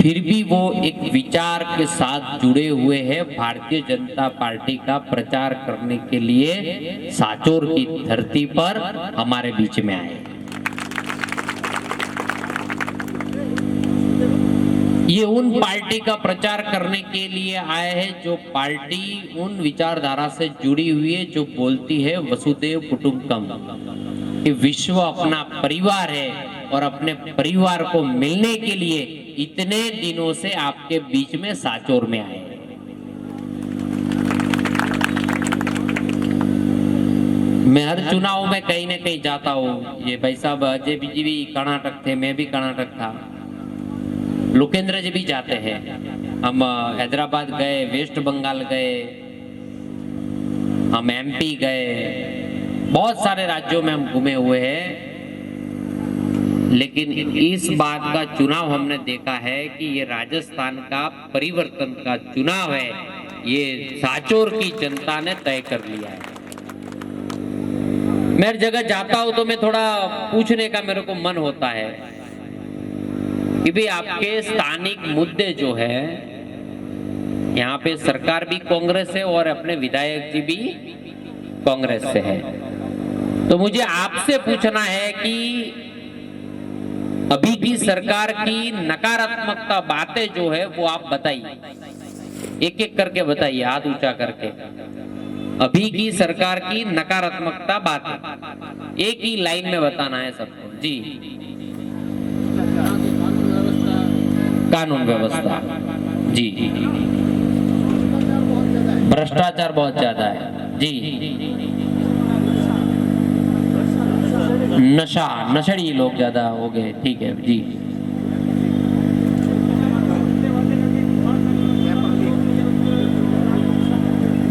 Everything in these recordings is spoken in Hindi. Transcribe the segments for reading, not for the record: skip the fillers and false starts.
फिर भी वो एक विचार के साथ जुड़े हुए हैं, भारतीय जनता पार्टी का प्रचार करने के लिए सांचौर की धरती पर हमारे बीच में आए। ये उन पार्टी का प्रचार करने के लिए आए हैं जो पार्टी उन विचारधारा से जुड़ी हुई है जो बोलती है वसुधैव कुटुंबकम, कि विश्व अपना परिवार है और अपने परिवार को मिलने के लिए इतने दिनों से आपके बीच में सांचौर में आए। मैं हर चुनाव में कहीं ना कहीं जाता हूँ। ये भाई साहब अजय जी भी कर्नाटक थे, मैं भी कर्नाटक था, लोकेंद्र जी भी जाते हैं। हम हैदराबाद गए, वेस्ट बंगाल गए, हम एमपी गए, बहुत सारे राज्यों में हम घूमे हुए हैं। लेकिन इस बात का चुनाव हमने देखा है कि ये राजस्थान का परिवर्तन का चुनाव है, ये सांचौर की जनता ने तय कर लिया है। मैं हर जगह जाता हूं तो मैं थोड़ा पूछने का मेरे को मन होता है कि भाई आपके स्थानिक मुद्दे जो है, यहाँ पे सरकार भी कांग्रेस है और अपने विधायक जी भी कांग्रेस से है, तो मुझे आपसे पूछना है कि अभी की सरकार की नकारात्मकता बातें जो है वो आप बताइए, एक एक करके बताइए, हाथ ऊंचा करके। अभी की सरकार की नकारात्मकता बातें एक ही लाइन में बताना है सबको। जी, कानून व्यवस्था, जी, भ्रष्टाचार बहुत ज्यादा है, जी, नशेड़ी लोग ज्यादा हो गए, ठीक है जी,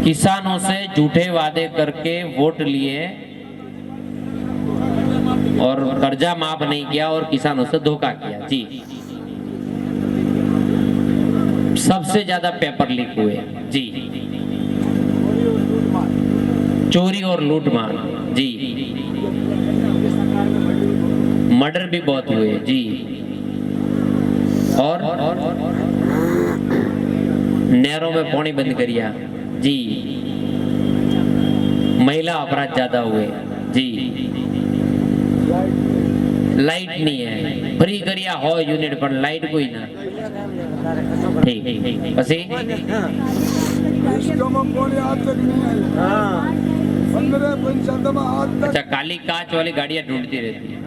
किसानों से झूठे वादे करके वोट लिए और कर्जा माफ नहीं किया और किसानों से धोखा किया, जी, सबसे ज्यादा पेपर लीक हुए, जी, चोरी और लूटमार, जी, मर्डर भी बहुत हुए, जी, और नहरों में पानी बंद करिया, जी, महिला अपराध ज्यादा हुए, जी, लाइट नहीं है, फ्री करिया हो यूनिट पर लाइट कोई ना, ठीक, पसी अच्छा, काली कांच वाली गाड़ियां ढूंढती रहती है।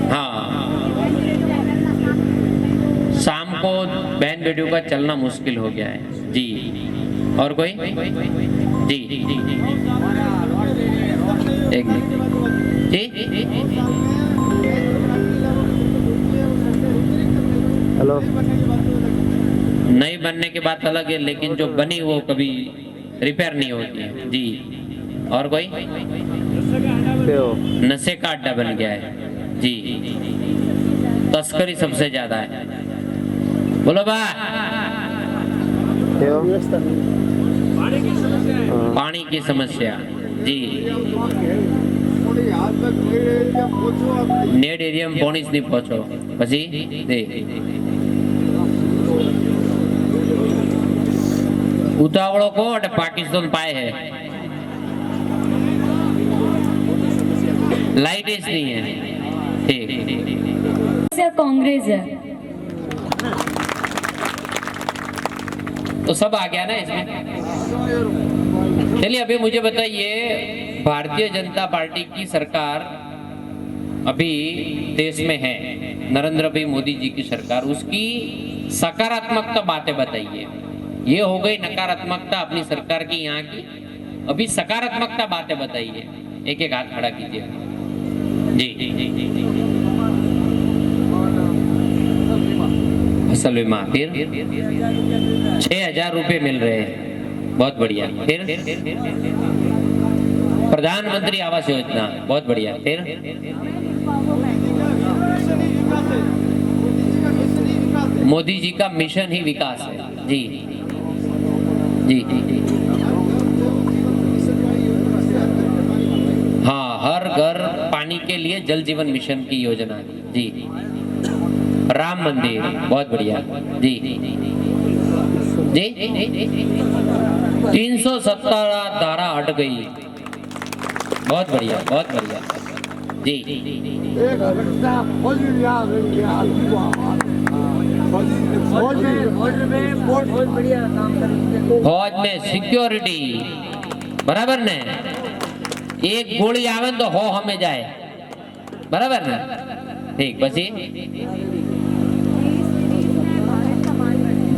हाँ, शाम को बहन बेटियों का चलना मुश्किल हो गया है, जी, और कोई, जी, एक मिनट, जी, हेलो, नई बनने की बात अलग है, लेकिन जो बनी वो कभी रिपेयर नहीं होती है, जी, और कोई, नशे का अड्डा बन गया है, जी, तस्करी सबसे ज्यादा है, बोलो बा, पानी की समस्या, जी, नेट एरिया में पानी नहीं पहुंचो, पसी उतावड़ों को पाकिस्तान पाए है, लाइट नहीं है, ठीक, कांग्रेस है, तो सब आ गया ना इसमें। चलिए अभी मुझे बताइए, भारतीय जनता पार्टी की सरकार अभी देश में है, नरेंद्र भाई मोदी जी की सरकार, उसकी सकारात्मकता बातें बताइए। ये हो गई नकारात्मकता अपनी सरकार की यहाँ की, अभी सकारात्मकता बातें बताइए, एक एक हाथ खड़ा कीजिए, जी, फसल बीमा, फिर 6,000 रुपए मिल रहे हैं, बहुत बढ़िया, फिर प्रधानमंत्री आवास योजना, बहुत बढ़िया, फिर मोदी जी का मिशन ही विकास है, जी, जी, हाँ, हर घर पानी के लिए जल जीवन मिशन की योजना जी। राम मंदिर बहुत बढ़िया जी जी। 317 धारा हट गई, बहुत बढ़िया जी। फौज में सिक्योरिटी बराबर ने, एक गोली आवे तो हो हमें जाए बराबर ने, ठीक। પછી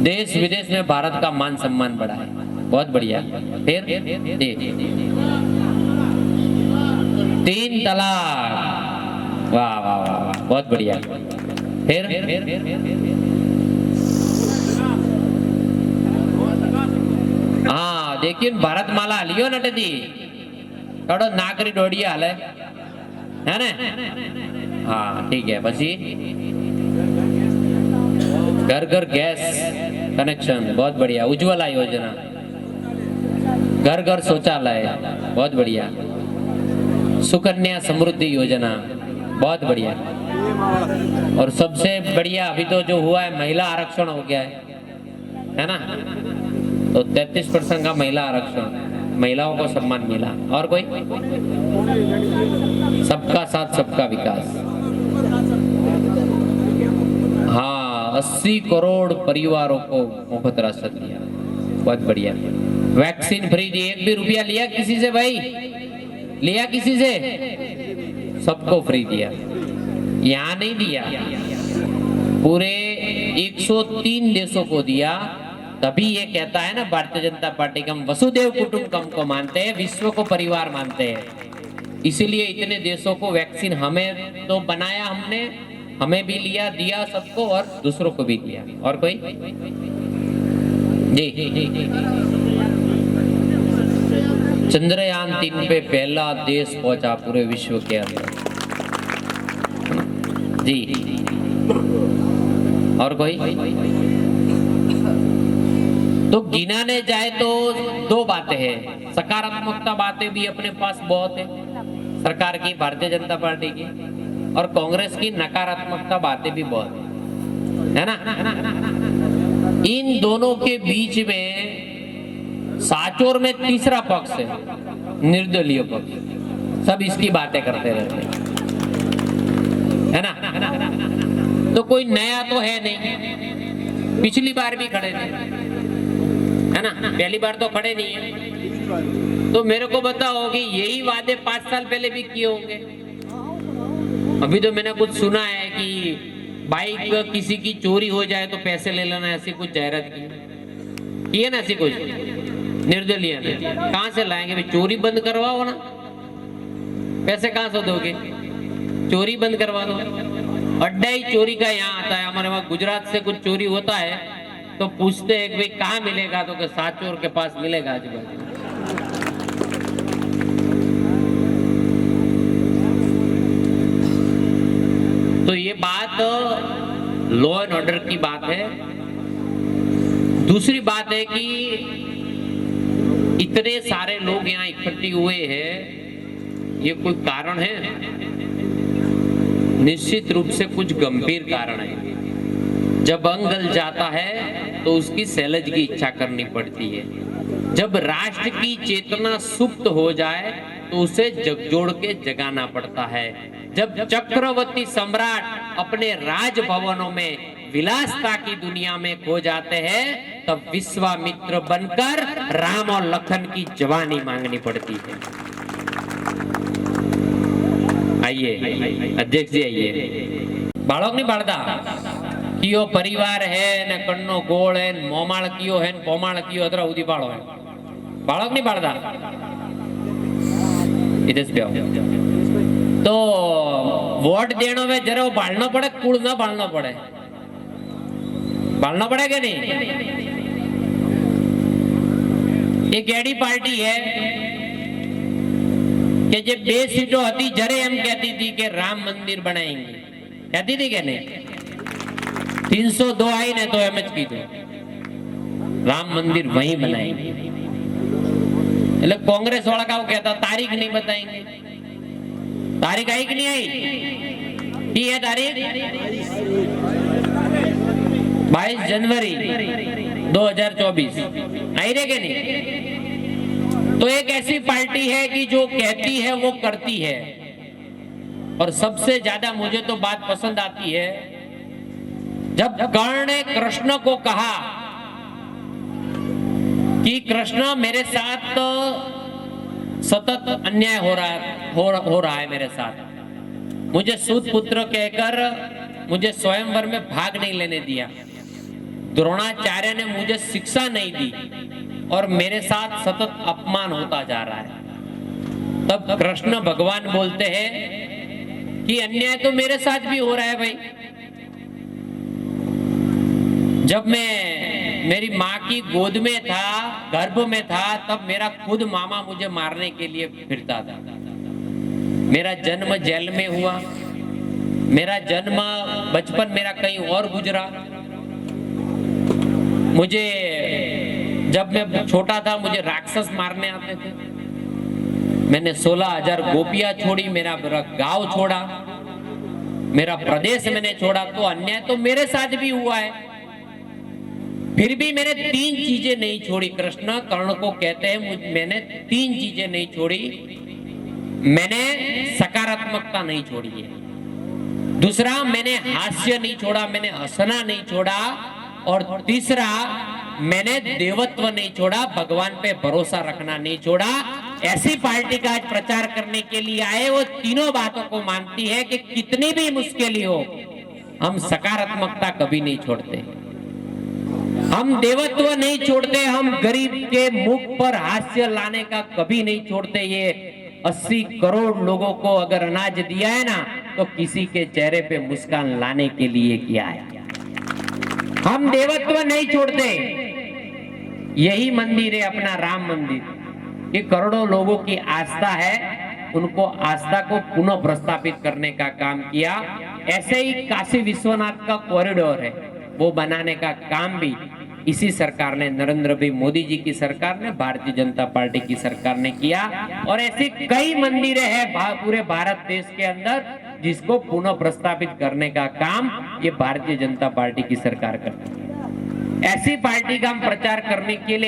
देश विदेश में भारत का मान सम्मान बढ़ा है, बहुत बढ़िया। फिर 3 तलाक, वाह वाह वाह, बहुत बढ़िया। फिर हाँ देखिए भारत माला लियो नटती कड़ो नाकरी डोडिया हाले है ने, हाँ ठीक है। પછી घर घर गैस कनेक्शन, बहुत बढ़िया। उज्ज्वला योजना, घर घर शौचालय, बहुत बढ़िया। सुकन्या समृद्धि योजना, बहुत बढ़िया। और सबसे बढ़िया अभी तो जो हुआ है महिला आरक्षण हो गया है ना, तो 33% का महिला आरक्षण, महिलाओं को सम्मान मिला। और कोई सबका साथ सबका विकास, हाँ 80 करोड़ परिवारों को मुफ्त राशन दिया, बहुत बढ़िया। वैक्सीन फ्री दी, 1 भी रुपया लिया किसी से भाई, लिया किसी से, सबको फ्री दिया। यहाँ नहीं दिया, पूरे 103 देशों को दिया। तभी ये कहता है ना भारतीय जनता पार्टी का, हम वसुदेव कुटुंबकम को मानते हैं, विश्व को परिवार मानते हैं। इसीलिए इतने देशों को वैक्सीन, हमें तो बनाया हमने, हमें भी लिया, दिया सबको और दूसरों को भी दिया। और कोई जी। चंद्रयान 3 पे पहला देश पहुंचा पूरे विश्व के अंदर जी। और कोई तो गिनाने जाए तो 2 बातें हैं, सकारात्मकता बातें भी अपने पास बहुत है सरकार की, भारतीय जनता पार्टी की, और कांग्रेस की नकारात्मकता बातें भी बहुत है ना। इन दोनों के बीच में साचोर में तीसरा पक्ष है, निर्दलीय पक्ष, सब इसकी बातें करते रहते हैं है ना। तो कोई नया तो है नहीं, पिछली बार भी खड़े थे है ना, पहली बार तो खड़े नहीं है। तो मेरे को बताओ कि यही वादे 5 साल पहले भी किए होंगे। अभी तो मैंने कुछ सुना है कि बाइक किसी की चोरी हो जाए तो पैसे ले लेना, ऐसी कुछ जाहिरात की है ना, ऐसी कुछ निर्दलीय ने। कहां से लाएंगे भाई, चोरी बंद करवाओ ना, पैसे कहां से दोगे, चोरी बंद करवा दो। अड्डा ही चोरी का यहाँ आता है, हमारे वहां गुजरात से कुछ चोरी होता है तो पूछते हैं कि भाई कहाँ मिलेगा, तो कि साचोर के पास मिलेगा आजू बाजू। तो ये बात लॉ एंड ऑर्डर की बात है। दूसरी बात है कि इतने सारे लोग यहाँ इकट्ठे हुए हैं, ये कोई कारण है? निश्चित रूप से कुछ गंभीर कारण है। जब अंग गल जाता है तो उसकी सैलज की इच्छा करनी पड़ती है। जब राष्ट्र की चेतना सुप्त हो जाए तो उसे झकझोर के जगाना पड़ता है। जब चक्रवर्ती सम्राट अपने राजभवनों में विलासता की दुनिया में खो जाते हैं, तब विश्वामित्र बनकर राम और लखन की जवानी मांगनी पड़ती है। आइए अध्यक्ष जी, आइए। बाळक नहीं बाळता कियो परिवार है ने कन्नो गोळ है, मोमाळ कियो है, पोमाळ कियो अदरा उदी बाळो है। बाळक नहीं बाळता इधर पे आओ। तो वोट देने में जरा बाळना पड़े, कुड़ ना बाळना पड़े, बाळना पड़े कि नहीं? ये गेड़ी पार्टी है कि जे 2 सीटों हती जरे एम कहती थी कि राम मंदिर बनाएंगे, कहती थी कि नहीं? 302 आई ने तो एम की थी राम मंदिर वहीं बनाएंगे। એટલે कांग्रेस वाला का वो कहता तारीख नहीं बताएंगे, तारीख आई कि नहीं आई? की है तारीख 22 जनवरी 2024 आई रे के नहीं? तो एक ऐसी पार्टी है कि जो कहती है वो करती है। और सबसे ज्यादा मुझे तो बात पसंद आती है जब कर्ण ने कृष्ण को कहा कि कृष्ण मेरे साथ तो सतत अन्याय हो रहा है मेरे साथ, मुझे सूत पुत्र कहकर मुझे स्वयंवर में भाग नहीं लेने दिया, द्रोणाचार्य ने मुझे शिक्षा नहीं दी और मेरे साथ सतत अपमान होता जा रहा है। तब कृष्ण भगवान बोलते हैं कि अन्याय तो मेरे साथ भी हो रहा है भाई। जब मैं मेरी माँ की गोद में था, गर्भ में था, तब मेरा खुद मामा मुझे मारने के लिए फिरता था। मेरा जन्म जेल में हुआ, मेरा जन्म बचपन मेरा कहीं और गुजरा। मुझे जब मैं छोटा था मुझे राक्षस मारने आते थे। मैंने 16,000 गोपियां छोड़ी, मेरा गांव छोड़ा, मेरा प्रदेश मैंने छोड़ा। तो अन्याय तो मेरे साथ भी हुआ है, फिर भी मैंने 3 चीजें नहीं छोड़ी। कृष्ण कर्ण को कहते हैं मैंने 3 चीजें नहीं छोड़ी। मैंने सकारात्मकता नहीं छोड़ी है, दूसरा मैंने हास्य नहीं छोड़ा, मैंने हंसना नहीं छोड़ा, और तीसरा मैंने देवत्व नहीं छोड़ा, भगवान पे भरोसा रखना नहीं छोड़ा। ऐसी पार्टी का आज प्रचार करने के लिए आए, वो तीनों बातों को मानती है कि कितनी भी मुश्किल हो हम सकारात्मकता कभी नहीं छोड़ते, हम देवत्व नहीं छोड़ते, हम गरीब के मुख पर हास्य लाने का कभी नहीं छोड़ते। ये 80 करोड़ लोगों को अगर अनाज दिया है ना, तो किसी के चेहरे पे मुस्कान लाने के लिए किया है। हम देवत्व नहीं छोड़ते। यही मंदिर है अपना राम मंदिर, ये करोड़ों लोगों की आस्था है, उनको आस्था को पुनः प्रस्थापित करने का काम किया। ऐसे ही काशी विश्वनाथ का कॉरिडोर है, वो बनाने का काम भी इसी सरकार ने, नरेंद्र भाई मोदी जी की सरकार ने, भारतीय जनता पार्टी की सरकार ने किया। और ऐसे कई मंदिर है पूरे भारत देश के अंदर जिसको पुनः प्रस्थापित करने का काम ये भारतीय जनता पार्टी की सरकार करती है। ऐसी पार्टी का हम प्रचार करने के लिए